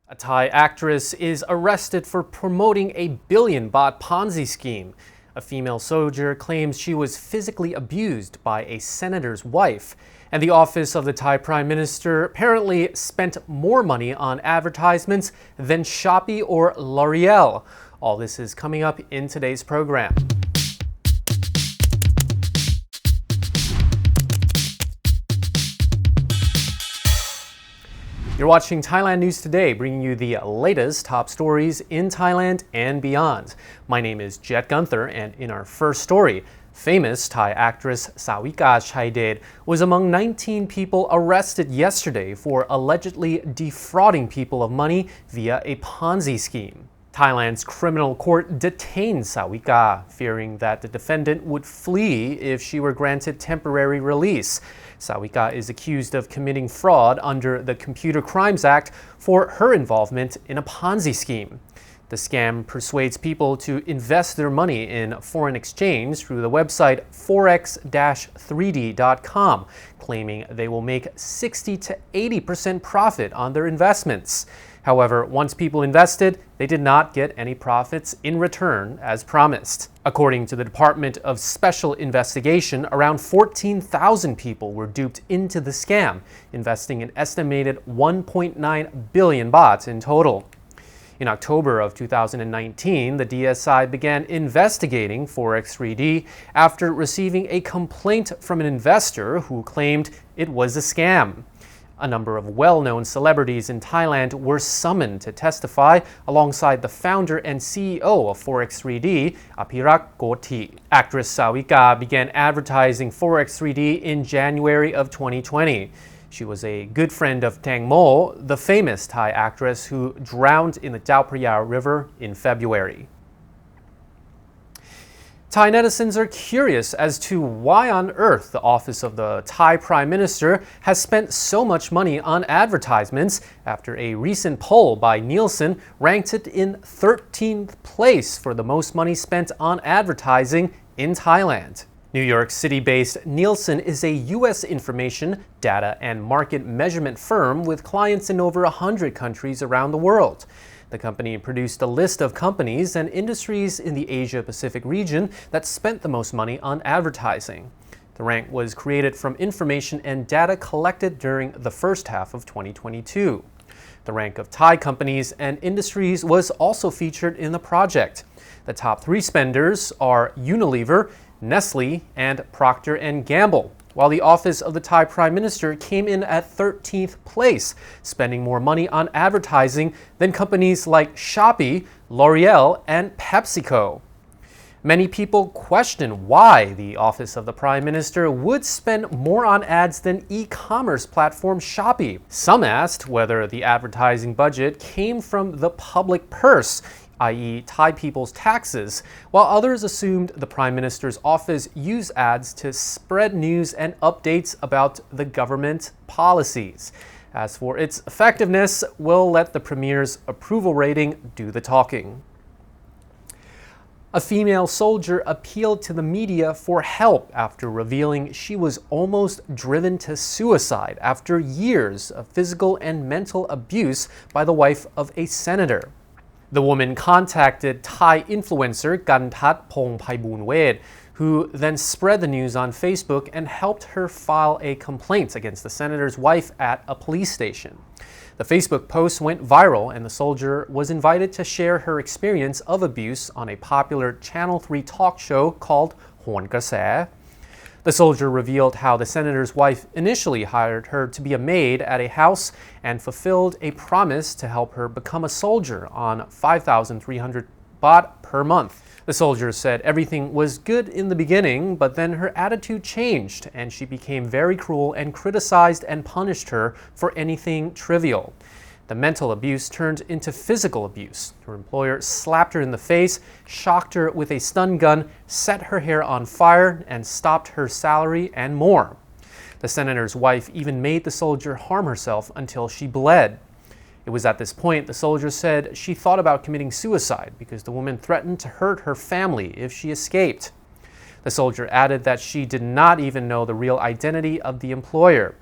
A Thai actress is arrested for promoting a billion baht Ponzi scheme. A female soldier claims she was physically abused by a senator's wife. And the office of the Thai Prime Minister apparently spent more money on advertisements than Shopee or L'Oreal. All this is coming up in today's program. You're watching Thailand News Today, bringing you the latest top stories in Thailand and beyond. My name is Jet Gunther, and in our first story, famous Thai actress Sawika Chaidet was among 19 people arrested yesterday for allegedly defrauding people of money via a Ponzi scheme. Thailand's criminal court detained Sawika, fearing that the defendant would flee if she were granted temporary release. Sawika is accused of committing fraud under the Computer Crimes Act for her involvement in a Ponzi scheme. The scam persuades people to invest their money in foreign exchange through the website forex-3d.com, claiming they will make 60 to 80% profit on their investments. However, once people invested, they did not get any profits in return as promised. According to the Department of Special Investigation, around 14,000 people were duped into the scam, investing an estimated 1.9 billion baht in total. In October of 2019, the DSI began investigating Forex3D after receiving a complaint from an investor who claimed it was a scam. A number of well-known celebrities in Thailand were summoned to testify alongside the founder and CEO of Forex3D, govt. Actress Sawika began advertising Forex3D in January of 2020. She was a good friend of Tang Mo, the famous Thai actress who drowned in the Chao Phraya River in February. Thai netizens are curious as to why on earth the office of the Thai Prime Minister has spent so much money on advertisements after a recent poll by Nielsen ranked it in 13th place for the most money spent on advertising in Thailand. New York City-based Nielsen is a U.S. information, data, and market measurement firm with clients in over 100 countries around the world. The company produced a list of companies and industries in the Asia-Pacific region that spent the most money on advertising. The rank was created from information and data collected during the first half of 2022. The rank of Thai companies and industries was also featured in the project. The top 3 spenders are Unilever, Nestle, and Procter & Gamble, while the office of the Thai Prime Minister came in at 13th place, spending more money on advertising than companies like Shopee, L'Oreal, and PepsiCo. Many people question why the office of the Prime Minister would spend more on ads than e-commerce platform Shopee. Some asked whether the advertising budget came from the public purse, i.e. Thai people's taxes, while others assumed the Prime Minister's office used ads to spread news and updates about the government policies. As for its effectiveness, we'll let the Premier's approval rating do the talking. A female soldier appealed to the media for help after revealing she was almost driven to suicide after years of physical and mental abuse by the wife of a senator. The woman contacted Thai influencer Gantat Pongpaiboonwet, who then spread the news on Facebook and helped her file a complaint against the senator's wife at a police station. The Facebook post went viral, and the soldier was invited to share her experience of abuse on a popular Channel 3 talk show called Hon Kaseh. The soldier revealed how the senator's wife initially hired her to be a maid at a house and fulfilled a promise to help her become a soldier on 5,300 baht per month. The soldier said everything was good in the beginning, but then her attitude changed and she became very cruel and criticized and punished her for anything trivial. The mental abuse turned into physical abuse. Her employer slapped her in the face, shocked her with a stun gun, set her hair on fire, and stopped her salary and more. The senator's wife even made the soldier harm herself until she bled. It was at this point the soldier said she thought about committing suicide because the woman threatened to hurt her family if she escaped. The soldier added that she did not even know the real identity of the employer.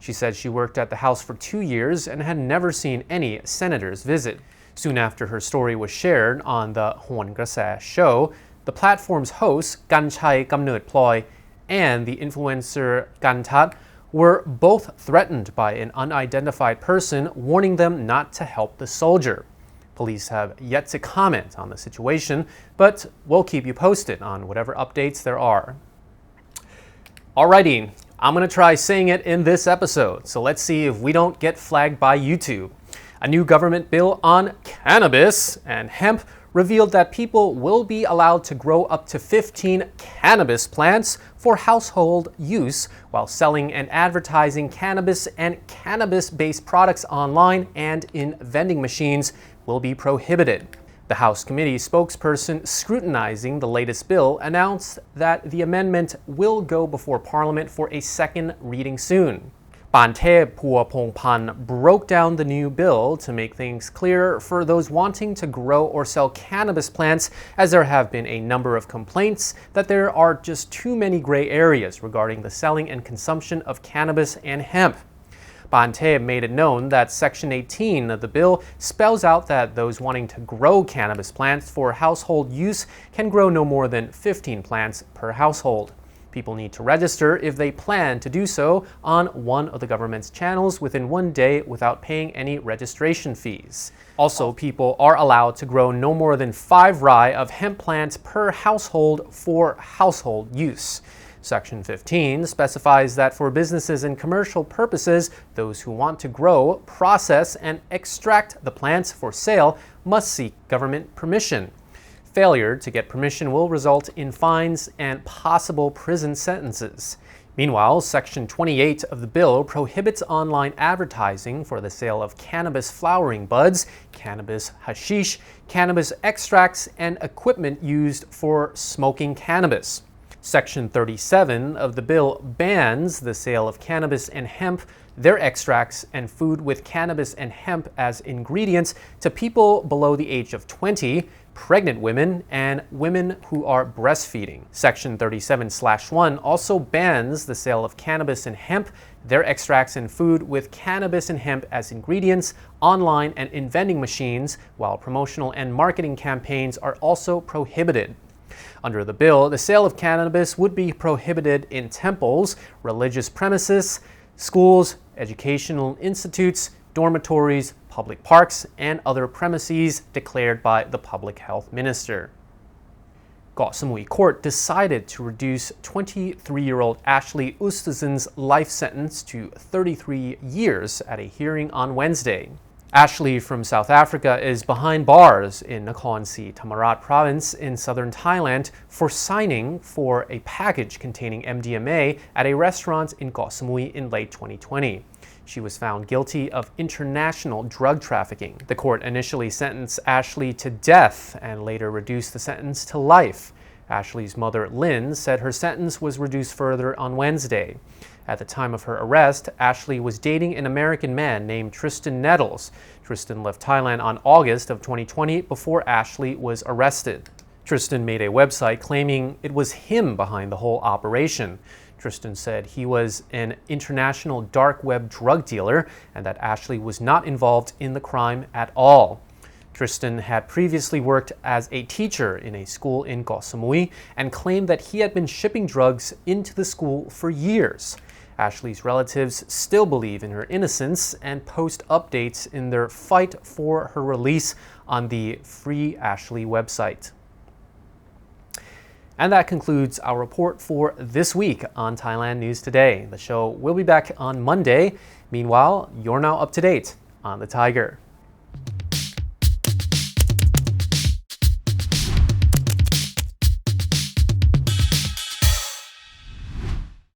She said she worked at the house for 2 years and had never seen any senators visit. Soon after her story was shared on the Hon Grase show, the platform's hosts, Ganchai Kamneut Ploy and the influencer Gantat, were both threatened by an unidentified person warning them not to help the soldier. Police have yet to comment on the situation, but we'll keep you posted on whatever updates there are. Alrighty, I'm going to try saying it in this episode, so let's see if we don't get flagged by YouTube. A new government bill on cannabis and hemp revealed that people will be allowed to grow up to 15 cannabis plants for household use while selling and advertising cannabis and cannabis-based products online and in vending machines will be prohibited. The House Committee spokesperson scrutinizing the latest bill announced that the amendment will go before Parliament for a second reading soon. Pantep Puapongpan broke down the new bill to make things clearer for those wanting to grow or sell cannabis plants, as there have been a number of complaints that there are just too many gray areas regarding the selling and consumption of cannabis and hemp. Pantep made it known that Section 18 of the bill spells out that those wanting to grow cannabis plants for household use can grow no more than 15 plants per household. People need to register if they plan to do so on one of the government's channels within 1 day without paying any registration fees. Also, people are allowed to grow no more than 5 rai of hemp plants per household for household use. Section 15 specifies that for businesses and commercial purposes, those who want to grow, process, and extract the plants for sale must seek government permission. Failure to get permission will result in fines and possible prison sentences. Meanwhile, Section 28 of the bill prohibits online advertising for the sale of cannabis flowering buds, cannabis hashish, cannabis extracts, and equipment used for smoking cannabis. Section 37 of the bill bans the sale of cannabis and hemp, their extracts, and food with cannabis and hemp as ingredients to people below the age of 20, pregnant women, and women who are breastfeeding. Section 37/1 also bans the sale of cannabis and hemp, their extracts, and food with cannabis and hemp as ingredients online and in vending machines, while promotional and marketing campaigns are also prohibited. Under the bill, the sale of cannabis would be prohibited in temples, religious premises, schools, educational institutes, dormitories, public parks, and other premises declared by the Public Health Minister. Got Samui Court decided to reduce 23-year-old Ashley Usteson's life sentence to 33 years at a hearing on Wednesday. Ashley from South Africa is behind bars in Nakhon Si Thammarat province in southern Thailand for signing for a package containing MDMA at a restaurant in Got Samui in late 2020. She was found guilty of international drug trafficking. The court initially sentenced Ashley to death and later reduced the sentence to life. Ashley's mother, Lynn, said her sentence was reduced further on Wednesday. At the time of her arrest, Ashley was dating an American man named Tristan Nettles. Tristan left Thailand on August of 2020 before Ashley was arrested. Tristan made a website claiming it was him behind the whole operation. Tristan said he was an international dark web drug dealer and that Ashley was not involved in the crime at all. Tristan had previously worked as a teacher in a school in Got Samui and claimed that he had been shipping drugs into the school for years. Ashley's relatives still believe in her innocence and post updates in their fight for her release on the Free Ashley website. And that concludes our report for this week on Thailand News Today. The show will be back on Monday. Meanwhile, you're now up to date on the Thaiger.